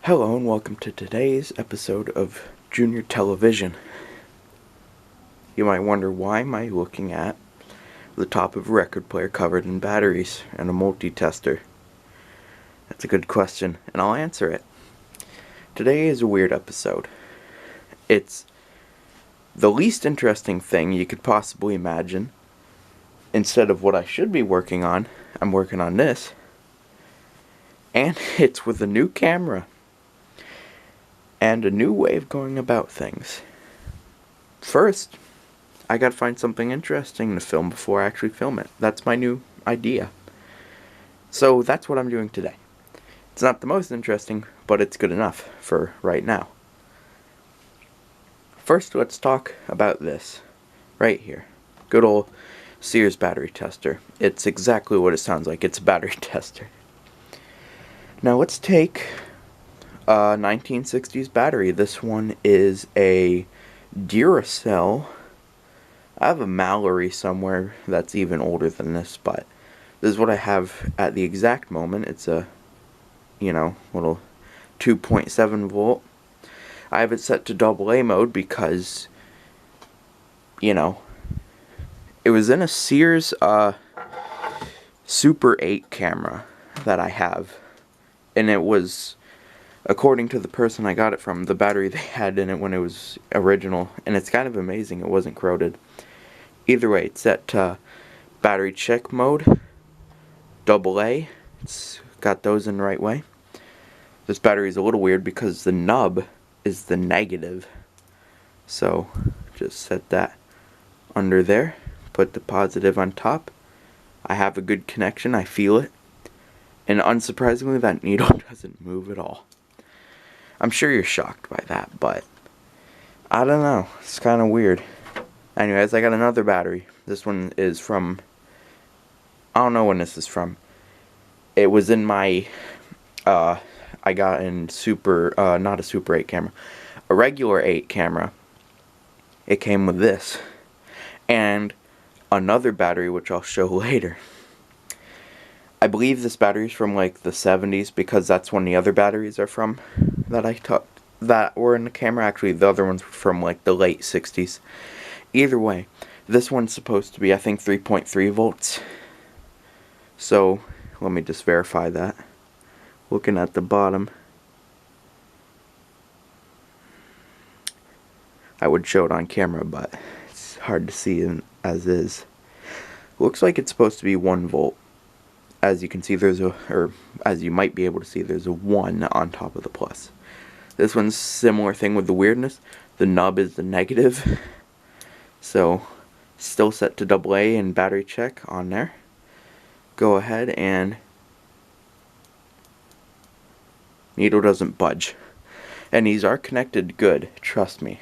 Hello and welcome to today's episode of Junior Television. You might wonder, why am I looking at the top of a record player covered in batteries and a multi-tester? That's a good question, and I'll answer it. Today is a weird episode. It's the least interesting thing you could possibly imagine. Instead of what I should be working on, I'm working on this. And it's with a new camera. And a new way of going about things. First, I gotta find something interesting to film before I actually film it. That's my new idea. So that's what I'm doing today. It's not the most interesting, but it's good enough for right now. First, let's talk about this. Right here. Good old Sears battery tester. It's exactly what it sounds like. It's a battery tester. Now let's take a 1960s battery. This one is a Duracell. I have a Mallory somewhere that's even older than this, but this is what I have at the exact moment. It's a, little 2.7 volt. I have it set to AA mode because, it was in a Sears Super 8 camera that I have, and it was, according to the person I got it from, the battery they had in it when it was original, and it's kind of amazing it wasn't corroded. Either way, it's set to battery check mode, AA. It's got those in the right way. This battery is a little weird because the nub is the negative. So, just set that under there, put the positive on top. I have a good connection, I feel it. And unsurprisingly, that needle doesn't move at all. I'm sure you're shocked by that, but I don't know. It's kind of weird. Anyways, I got another battery. This one is from, I don't know when this is from. It was in my, I got in not a Super 8 camera, a regular 8 camera. It came with this. And another battery, which I'll show later. I believe this battery is from like the 70s because that's when the other batteries are from that I took that were in the camera. Actually, the other ones were from like the late 60s. Either way, this one's supposed to be, I think, 3.3 volts. So, let me just verify that. Looking at the bottom, I would show it on camera, but it's hard to see as is. Looks like it's supposed to be 1 volt. As you can see, as you might be able to see, there's a 1 on top of the plus. This one's similar thing with the weirdness. The nub is the negative. So, still set to AA and battery check on there. Go ahead and needle doesn't budge. And these are connected good, trust me.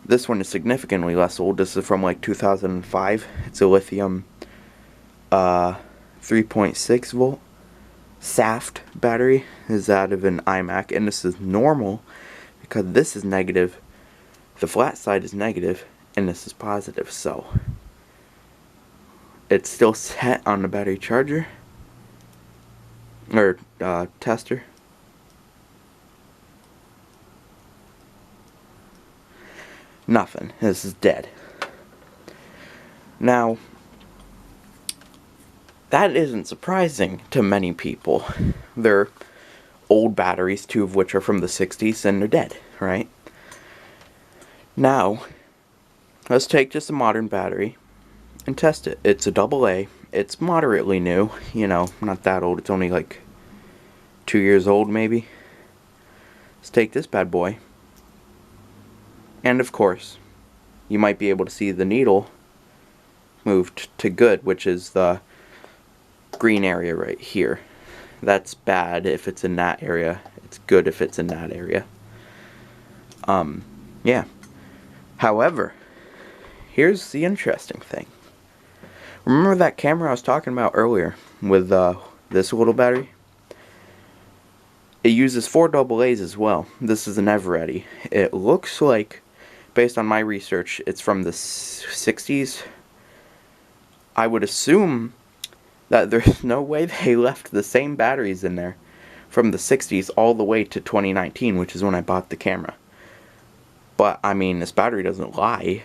This one is significantly less old. This is from like 2005. It's a lithium 3.6 volt Saft battery. Is out of an iMac, and this is normal because this is negative, the flat side is negative, and this is positive. So it's still set on the battery charger or tester. Nothing. This is dead. Now, that isn't surprising to many people. They're old batteries, 2 of which are from the 60s, and they're dead, right? Now, let's take just a modern battery and test it. It's a AA. It's moderately new, not that old. It's only like 2 years old, maybe. Let's take this bad boy. And of course, you might be able to see the needle moved to good, which is the green area right here. That's bad if it's in that area. It's good if it's in that area. Yeah. However, here's the interesting thing. Remember that camera I was talking about earlier with this little battery? It uses 4 AA's as well. This is an Eveready. It looks like, based on my research, it's from the 60s. I would assume that there's no way they left the same batteries in there from the 60s all the way to 2019, which is when I bought the camera. But, I mean, this battery doesn't lie.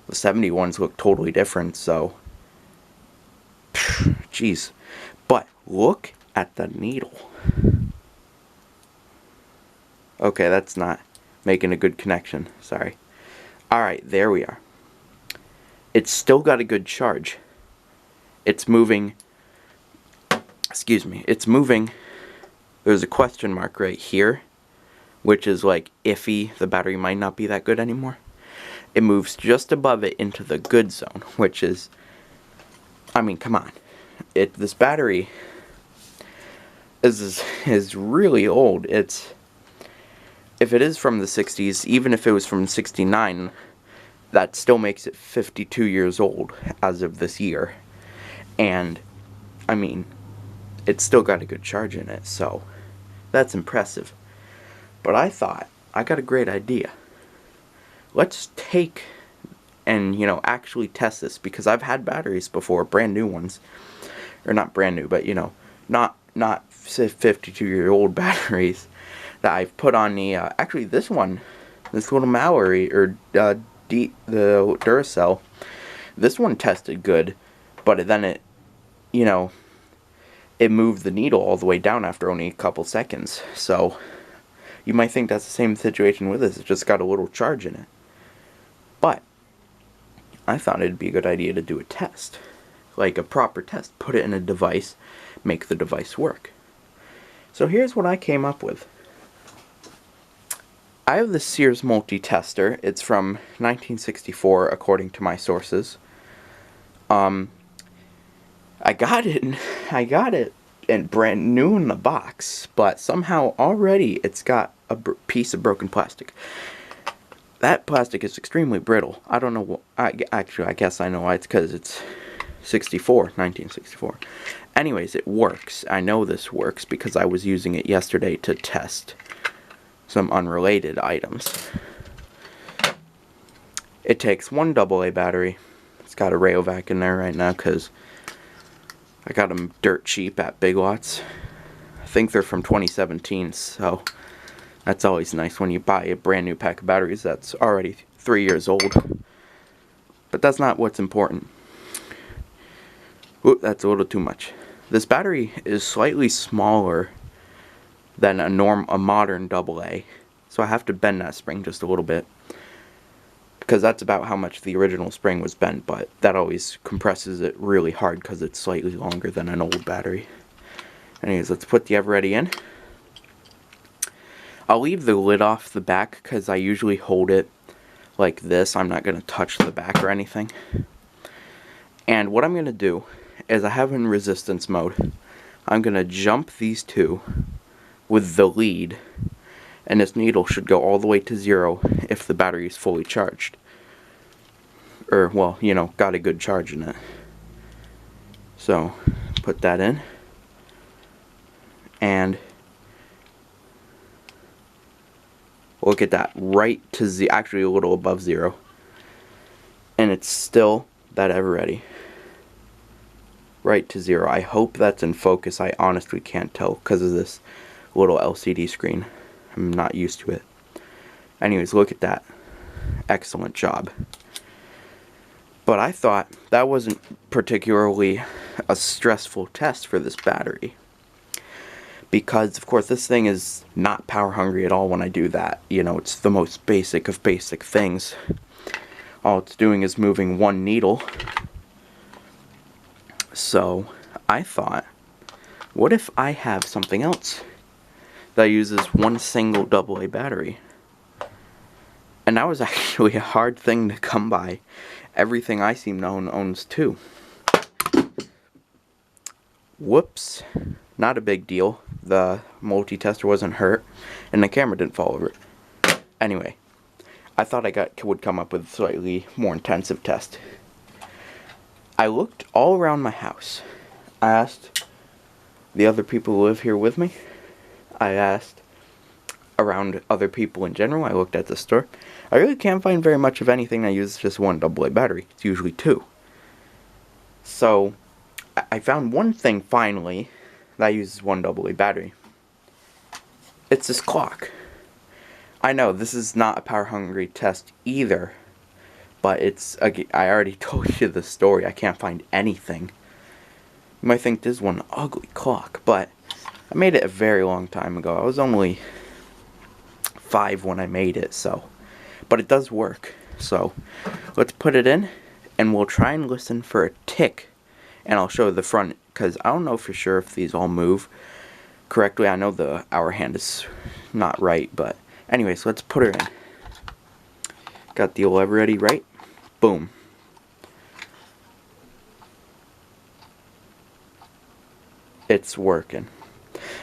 The 71s look totally different, so... Jeez. But, look at the needle. Okay, that's not making a good connection. Sorry. Alright, there we are. It's still got a good charge. It's moving... Excuse me. It's moving... There's a question mark right here, which is like iffy. The battery might not be that good anymore. It moves just above it into the good zone, which is... I mean, come on. This battery is really old. If it is from the 60s, even if it was from 69, that still makes it 52 years old as of this year. And, I mean, it's still got a good charge in it, so that's impressive. But I thought, I got a great idea. Let's take and, actually test this, because I've had batteries before, brand new ones. Or not brand new, but, not 52-year-old batteries that I've put on the, actually this little Mallory, or the Duracell, this one tested good, but then it moved the needle all the way down after only a couple seconds. So, you might think that's the same situation with this, it just got a little charge in it. But, I thought it'd be a good idea to do a test. Like a proper test. Put it in a device, make the device work. So here's what I came up with. I have the Sears multi-tester. It's from 1964, according to my sources. I got it and brand new in the box, but somehow already it's got a piece of broken plastic. That plastic is extremely brittle. I don't know actually, I guess I know why. It's because it's 1964. Anyways, it works. I know this works because I was using it yesterday to test some unrelated items. It takes one AA battery. It's got a Ray-O-Vac in there right now because I got them dirt cheap at Big Lots. I think they're from 2017, so that's always nice when you buy a brand new pack of batteries that's already 3 years old. But that's not what's important. Ooh, that's a little too much. This battery is slightly smaller than a modern AA, so I have to bend that spring just a little bit, because that's about how much the original spring was bent, but that always compresses it really hard because it's slightly longer than an old battery. Anyways, let's put the Eveready in. I'll leave the lid off the back because I usually hold it like this. I'm not going to touch the back or anything. And what I'm going to do is I have in resistance mode. I'm going to jump these two with the lead, and this needle should go all the way to 0 if the battery is fully charged. Or, well, got a good charge in it. So, put that in. And look at that, right to actually a little above 0. And it's still that Eveready. Right to 0. I hope that's in focus. I honestly can't tell because of this little LCD screen. I'm not used to it. Anyways, look at that. Excellent job. But I thought that wasn't particularly a stressful test for this battery, because of course this thing is not power hungry at all when I do that. It's the most basic of basic things. All it's doing is moving one needle. So I thought, what if I have something else that uses one single AA battery? And that was actually a hard thing to come by. Everything I seem to own owns two. Whoops. Not a big deal. The multi-tester wasn't hurt, and the camera didn't fall over. Anyway, I thought I would come up with a slightly more intensive test. I looked all around my house. I asked the other people who live here with me. I asked around other people in general. I looked at the store. I really can't find very much of anything that uses just one AA battery. It's usually two. So I found one thing finally that uses one AA battery. it's this clock. I know this is not a power hungry test either, but it's, I already told you the story. I can't find anything. You might think this is one ugly clock, but I made it a very long time ago. I was only 5 when I made it, so, but it does work. So let's put it in and we'll try and listen for a tick, and I'll show the front because I don't know for sure if these all move correctly. I know the hour hand is not right, but anyways, let's put her in. Got the old Eveready right. Boom. It's working.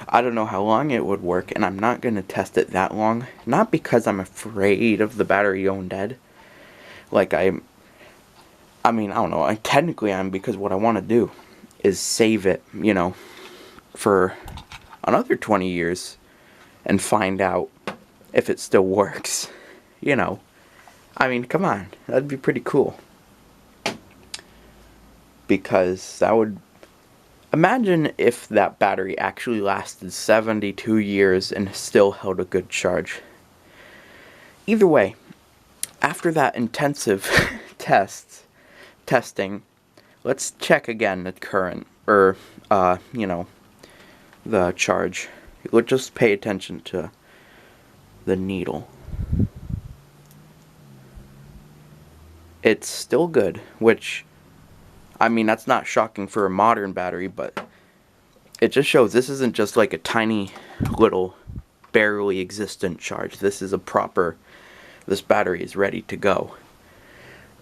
I don't know how long it would work, and I'm not going to test it that long. Not because I'm afraid of the battery going dead. Like, I mean, I don't know. Technically, I'm, because what I want to do is save it, you know, for another 20 years and find out if it still works. You know. I mean, come on. That'd be pretty cool. Because that would... Imagine if that battery actually lasted 72 years and still held a good charge. Either way, after that intensive testing, let's check again the current, or, you know, the charge. Let's just pay attention to the needle. It's still good, which... I mean, that's not shocking for a modern battery, but it just shows this isn't just like a tiny little barely existent charge. This is a proper, this battery is ready to go.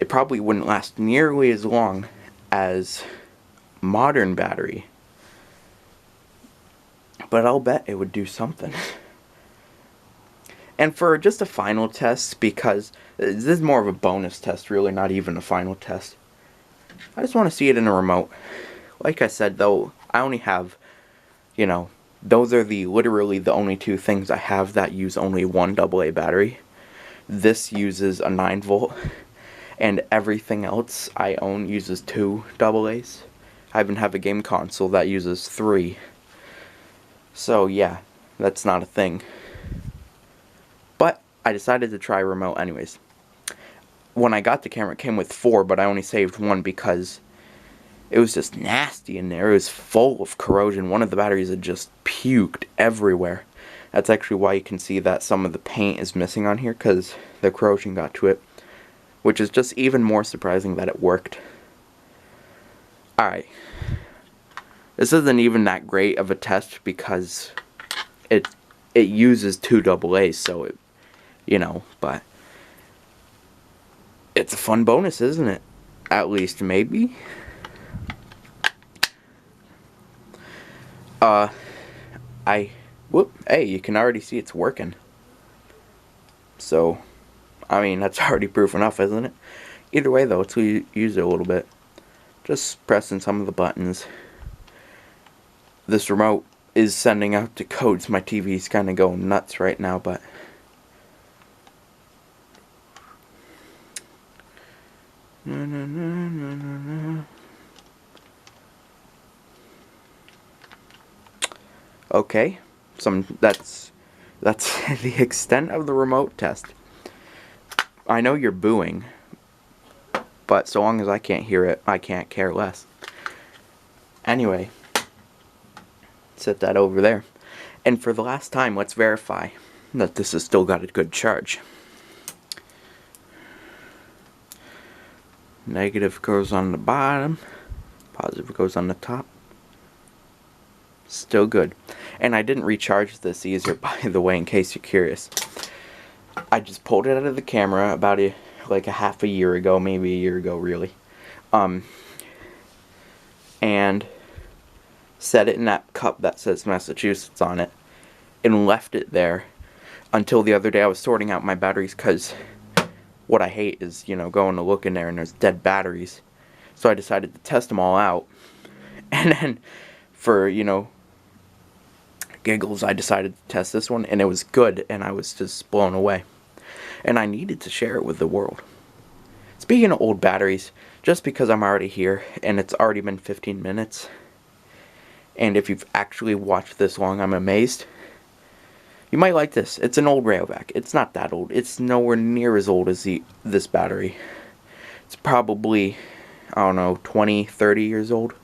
It probably wouldn't last nearly as long as modern battery, but I'll bet it would do something. And for just a final test, because this is more of a bonus test really, not even a final test, I just want to see it in a remote. Like I said, though, I only have, you know, those are literally the only 2 things I have that use only one AA battery. This uses a 9 volt, and everything else I own uses 2 AA's. I even have a game console that uses 3. So yeah, that's not a thing. But I decided to try remote anyways. When I got the camera, it came with 4, but I only saved 1 because it was just nasty in there. It was full of corrosion. One of the batteries had just puked everywhere. That's actually why you can see that some of the paint is missing on here, because the corrosion got to it. Which is just even more surprising that it worked. Alright. This isn't even that great of a test because it uses 2 AA's, so it, you know, but... It's a fun bonus, isn't it? At least, maybe. Hey, you can already see it's working. So, I mean, that's already proof enough, isn't it? Either way, though, let's use it a little bit. Just pressing some of the buttons. This remote is sending out the codes. My TV's kind of going nuts right now, but... Okay, that's the extent of the remote test. I know you're booing, but so long as I can't hear it, I can't care less. Anyway, set that over there. And for the last time, let's verify that this has still got a good charge. Negative goes on the bottom, positive goes on the top. Still good. And I didn't recharge this either, by the way, in case you're curious. I just pulled it out of the camera about like a half a year ago, maybe a year ago really. And set it in that cup that says Massachusetts on it, and left it there until the other day. I was sorting out my batteries, because what I hate is, you know, going to look in there and there's dead batteries. So I decided to test them all out. And then, for, you know, giggles, I decided to test this one, and it was good, and I was just blown away. And I needed to share it with the world. Speaking of old batteries, just because I'm already here, and it's already been 15 minutes, and if you've actually watched this long, I'm amazed. You might like this. It's an old Ray-O-Vac. It's not that old. It's nowhere near as old as this battery. It's probably, I don't know, 20, 30 years old.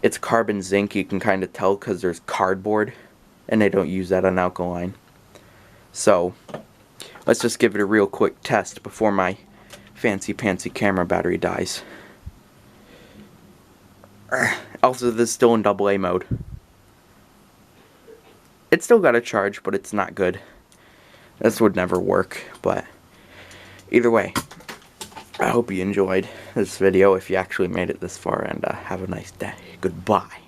It's carbon zinc. You can kind of tell because there's cardboard, and they don't use that on alkaline. So, let's just give it a real quick test before my fancy pantsy camera battery dies. Also, this is still in AA mode. It's still got a charge, but it's not good. This would never work, but either way, I hope you enjoyed this video if you actually made it this far, and have a nice day. Goodbye.